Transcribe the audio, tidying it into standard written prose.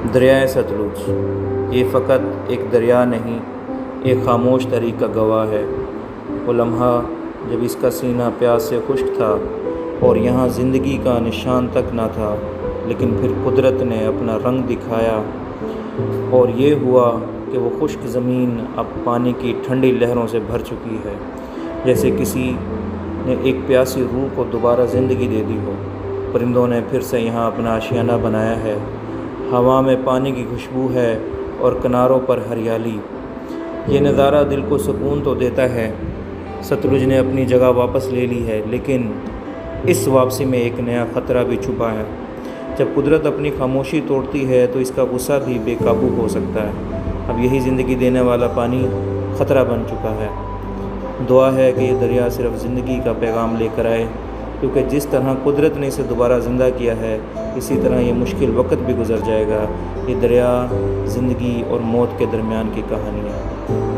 दरियाए सतलुज ये फ़कत एक दरिया नहीं, एक खामोश तरीक़ का गवाह है। वो लम्हा जब इसका सीना प्यास से खुश्क था और यहाँ ज़िंदगी का निशान तक ना था, लेकिन फिर कुदरत ने अपना रंग दिखाया और ये हुआ कि वो खुश्क ज़मीन अब पानी की ठंडी लहरों से भर चुकी है, जैसे किसी ने एक प्यासी रूह को दोबारा ज़िंदगी दे दी हो। परिंदों ने फिर से यहाँ अपना आशियाना बनाया है। हवा में पानी की खुशबू है और किनारों पर हरियाली। ये नज़ारा दिल को सुकून तो देता है। सतलुज ने अपनी जगह वापस ले ली है, लेकिन इस वापसी में एक नया ख़तरा भी छुपा है। जब कुदरत अपनी खामोशी तोड़ती है तो इसका गुस्सा भी बेकाबू हो सकता है। अब यही ज़िंदगी देने वाला पानी ख़तरा बन चुका है। दुआ है कि ये दरिया सिर्फ़ ज़िंदगी का पैगाम लेकर आए, क्योंकि जिस तरह कुदरत ने इसे दोबारा ज़िंदा किया है, इसी तरह ये मुश्किल वक्त भी गुजर जाएगा। ये दरिया ज़िंदगी और मौत के दरमियान की कहानी है।